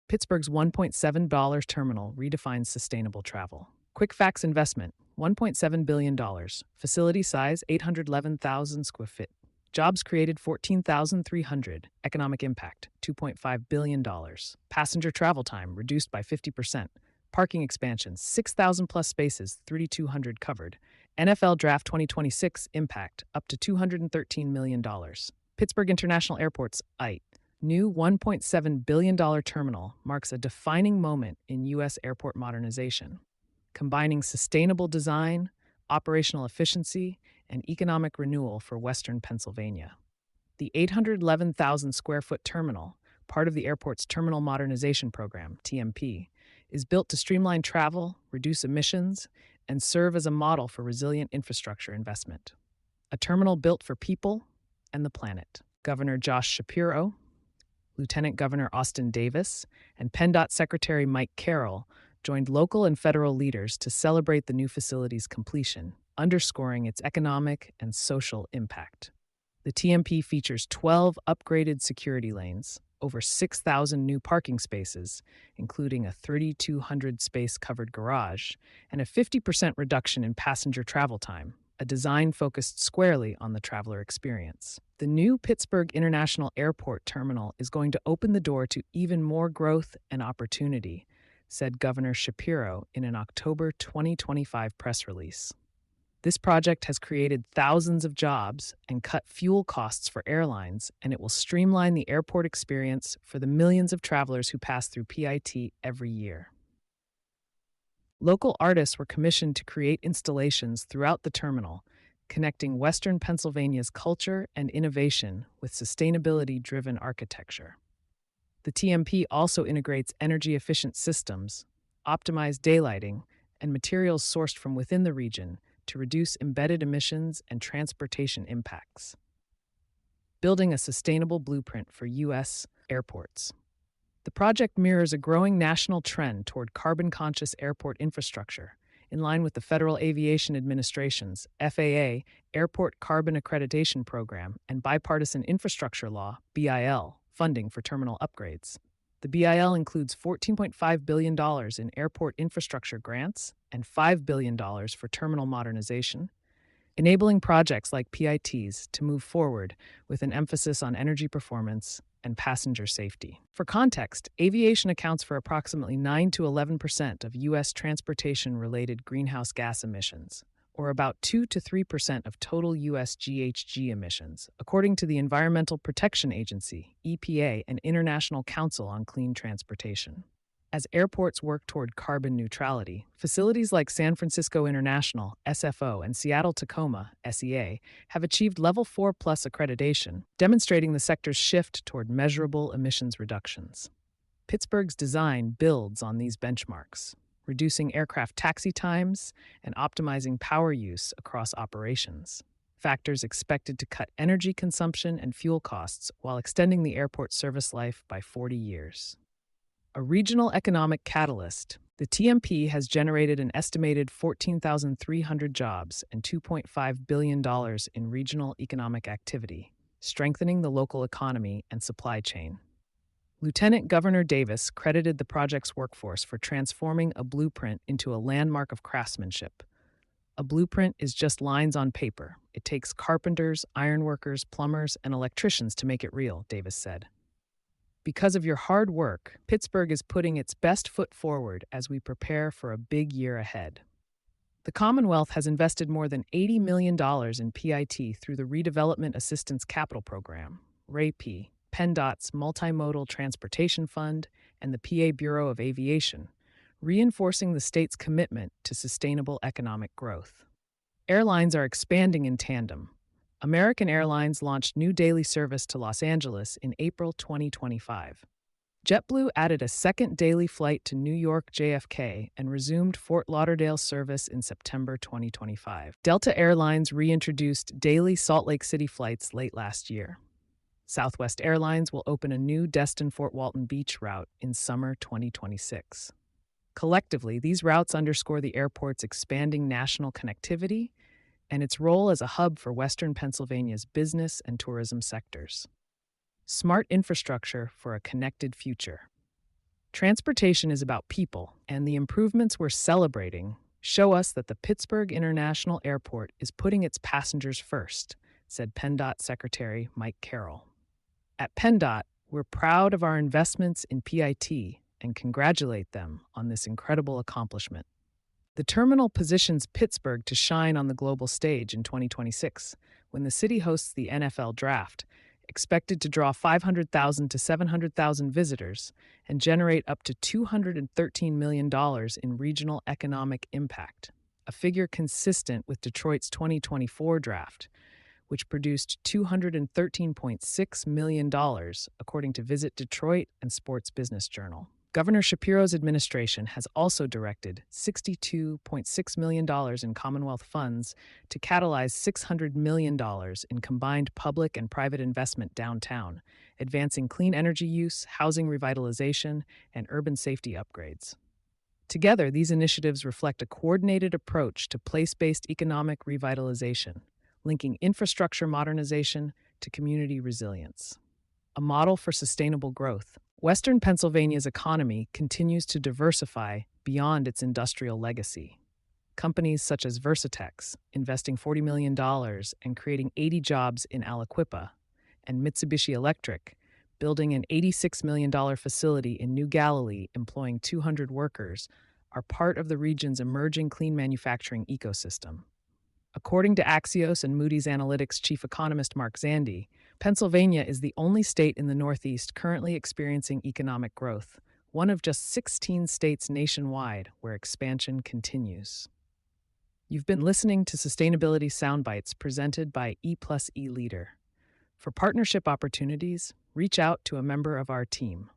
Pittsburgh's $1.7 terminal redefines sustainable travel. Quick Facts investment $1.7 billion. Facility size 811,000 square feet. Jobs created 14,300. Economic impact $2.5 billion. Passenger travel time reduced by 50%. Parking expansion 6,000 plus spaces, 3,200 covered. NFL Draft 2026 impact up to $213 million. Pittsburgh International Airport's IT. New $1.7 billion terminal marks a defining moment in U.S. airport modernization, combining sustainable design, operational efficiency, and economic renewal for Western Pennsylvania. The 811,000 square foot terminal, part of the airport's Terminal Modernization Program, TMP, is built to streamline travel, reduce emissions, and serve as a model for resilient infrastructure investment. A terminal built for people and the planet. Governor Josh Shapiro, Lieutenant Governor Austin Davis, and PennDOT Secretary Mike Carroll joined local and federal leaders to celebrate the new facility's completion, underscoring its economic and social impact. The TMP features 12 upgraded security lanes, over 6,000 new parking spaces, including a 3,200-space covered garage, and a 50% reduction in passenger travel time, a design focused squarely on the traveler experience. The new Pittsburgh International Airport terminal is going to open the door to even more growth and opportunity, said Governor Shapiro in an October 2025 press release. This project has created thousands of jobs and cut fuel costs for airlines, and it will streamline the airport experience for the millions of travelers who pass through PIT every year. Local artists were commissioned to create installations throughout the terminal, connecting Western Pennsylvania's culture and innovation with sustainability-driven architecture. The TMP also integrates energy-efficient systems, optimized daylighting, and materials sourced from within the region to reduce embedded emissions and transportation impacts, building a sustainable blueprint for U.S. airports. The project mirrors a growing national trend toward carbon-conscious airport infrastructure, in line with the Federal Aviation Administration's FAA Airport Carbon Accreditation Program and Bipartisan Infrastructure Law (BIL) funding for terminal upgrades. The BIL includes $14.5 billion in airport infrastructure grants and $5 billion for terminal modernization, enabling projects like PIT's to move forward with an emphasis on energy performance and passenger safety. For context, aviation accounts for approximately 9 to 11% of U.S. transportation-related greenhouse gas emissions, or about 2 to 3% of total U.S. GHG emissions, according to the Environmental Protection Agency, EPA, and International Council on Clean Transportation. As airports work toward carbon neutrality, facilities like San Francisco International, SFO, and Seattle-Tacoma, SEA, have achieved Level 4 Plus accreditation, demonstrating the sector's shift toward measurable emissions reductions. Pittsburgh's design builds on these benchmarks, reducing aircraft taxi times and optimizing power use across operations, factors expected to cut energy consumption and fuel costs while extending the airport's service life by 40 years. A regional economic catalyst, the TMP has generated an estimated 14,300 jobs and $2.5 billion in regional economic activity, strengthening the local economy and supply chain. Lieutenant Governor Davis credited the project's workforce for transforming a blueprint into a landmark of craftsmanship. A blueprint is just lines on paper. It takes carpenters, ironworkers, plumbers, and electricians to make it real, Davis said. Because of your hard work, Pittsburgh is putting its best foot forward as we prepare for a big year ahead. The Commonwealth has invested more than $80 million in PIT through the Redevelopment Assistance Capital Program, RAP, PennDOT's Multimodal Transportation Fund, and the PA Bureau of Aviation, reinforcing the state's commitment to sustainable economic growth. Airlines are expanding in tandem. American Airlines launched new daily service to Los Angeles in April 2025. JetBlue added a second daily flight to New York JFK and resumed Fort Lauderdale service in September 2025. Delta Airlines reintroduced daily Salt Lake City flights late last year. Southwest Airlines will open a new Destin-Fort Walton Beach route in summer 2026. Collectively, these routes underscore the airport's expanding national connectivity and its role as a hub for Western Pennsylvania's business and tourism sectors. Smart infrastructure for a connected future. Transportation is about people, and the improvements we're celebrating show us that the Pittsburgh International Airport is putting its passengers first, said PennDOT Secretary Mike Carroll. At PennDOT, we're proud of our investments in PIT and congratulate them on this incredible accomplishment. The terminal positions Pittsburgh to shine on the global stage in 2026, when the city hosts the NFL Draft, expected to draw 500,000 to 700,000 visitors and generate up to $213 million in regional economic impact, a figure consistent with Detroit's 2024 draft, which produced $213.6 million, according to Visit Detroit and Sports Business Journal. Governor Shapiro's administration has also directed $62.6 million in Commonwealth funds to catalyze $600 million in combined public and private investment downtown, advancing clean energy use, housing revitalization, and urban safety upgrades. Together, these initiatives reflect a coordinated approach to place-based economic revitalization, linking infrastructure modernization to community resilience. A model for sustainable growth. Western Pennsylvania's economy continues to diversify beyond its industrial legacy. Companies such as Versatex, investing $40 million and creating 80 jobs in Aliquippa, and Mitsubishi Electric, building an $86 million facility in New Galilee employing 200 workers, are part of the region's emerging clean manufacturing ecosystem. According to Axios and Moody's Analytics chief economist Mark Zandi, Pennsylvania is the only state in the Northeast currently experiencing economic growth, one of just 16 states nationwide where expansion continues. You've been listening to Sustainability Soundbites presented by E+E Leader. For partnership opportunities, reach out to a member of our team.